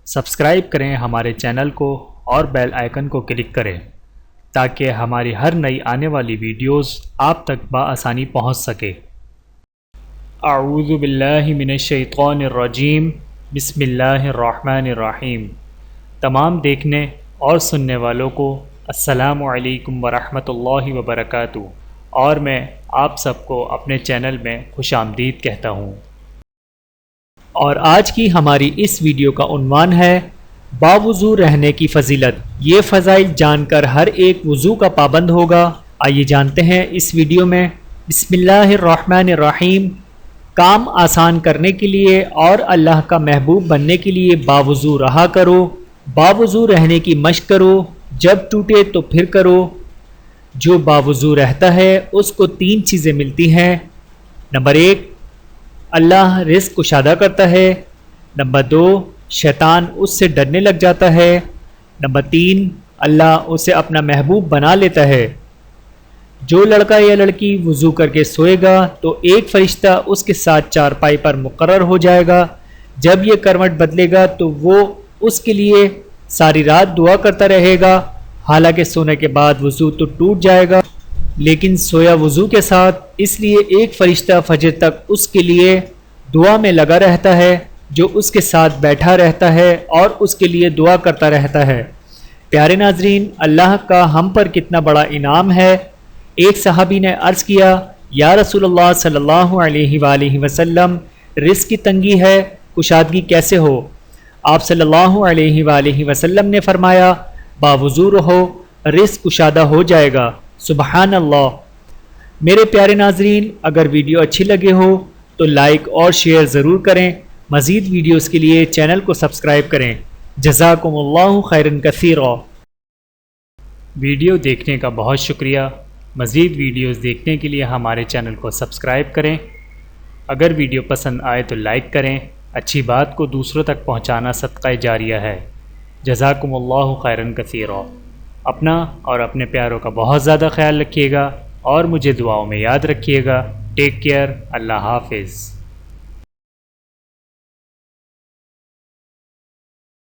Subscribe کریں ہمارے channel کو اور بیل آئیکن کو کلک کریں تاکہ ہماری ہر نئی آنے والی ویڈیوز آپ تک بآسانی پہنچ سکے۔ اعوذ باللہ من الشیطان الرجیم، بسم اللہ الرحمن الرحیم۔ تمام دیکھنے اور سننے والوں کو السلام علیکم ورحمۃ اللہ وبرکاتہ، اور میں آپ سب کو اپنے چینل میں خوش آمدید کہتا ہوں۔ اور آج کی ہماری اس ویڈیو کا عنوان ہے باوضو رہنے کی فضیلت۔ یہ فضائل جان کر ہر ایک وضو کا پابند ہوگا۔ آئیے جانتے ہیں اس ویڈیو میں۔ بسم اللہ الرحمن الرحیم۔ کام آسان کرنے کے لیے اور اللہ کا محبوب بننے کے لیے باوضو رہا کرو۔ باوضو رہنے کی مشق کرو، جب ٹوٹے تو پھر کرو۔ جو باوضو رہتا ہے اس کو 3 چیزیں ملتی ہیں۔ نمبر 1، اللہ رزق کشادہ کرتا ہے۔ نمبر 2، شیطان اس سے ڈرنے لگ جاتا ہے۔ نمبر 3، اللہ اسے اپنا محبوب بنا لیتا ہے۔ جو لڑکا یا لڑکی وضو کر کے سوئے گا تو ایک فرشتہ اس کے ساتھ چارپائی پر مقرر ہو جائے گا۔ جب یہ کروٹ بدلے گا تو وہ اس کے لیے ساری رات دعا کرتا رہے گا۔ حالانکہ سونے کے بعد وضو تو ٹوٹ جائے گا، لیکن سویا وضو کے ساتھ، اس لیے ایک فرشتہ فجر تک اس کے لیے دعا میں لگا رہتا ہے، جو اس کے ساتھ بیٹھا رہتا ہے اور اس کے لیے دعا کرتا رہتا ہے۔ پیارے ناظرین، اللہ کا ہم پر کتنا بڑا انعام ہے۔ ایک صحابی نے عرض کیا، یا رسول اللہ صلی اللہ علیہ وآلہ وسلم، رزق کی تنگی ہے، کشادگی کیسے ہو؟ آپ صلی اللہ علیہ وآلہ وسلم نے فرمایا، باوضو رہو، رزق کشادہ ہو جائے گا۔ سبحان اللہ۔ میرے پیارے ناظرین، اگر ویڈیو اچھی لگے ہو تو لائک اور شیئر ضرور کریں۔ مزید ویڈیوز کے لیے چینل کو سبسکرائب کریں۔ جزاکم اللہ خیرا کثیرا۔ ویڈیو دیکھنے کا بہت شکریہ۔ مزید ویڈیوز دیکھنے کے لیے ہمارے چینل کو سبسکرائب کریں۔ اگر ویڈیو پسند آئے تو لائک کریں۔ اچھی بات کو دوسروں تک پہنچانا صدقہ جاریہ ہے۔ جزاکم اللہ خیرا کثیرا۔ اپنا اور اپنے پیاروں کا بہت زیادہ خیال رکھیے گا اور مجھے دعاؤں میں یاد رکھیے گا۔ Take care. اللہ حافظ۔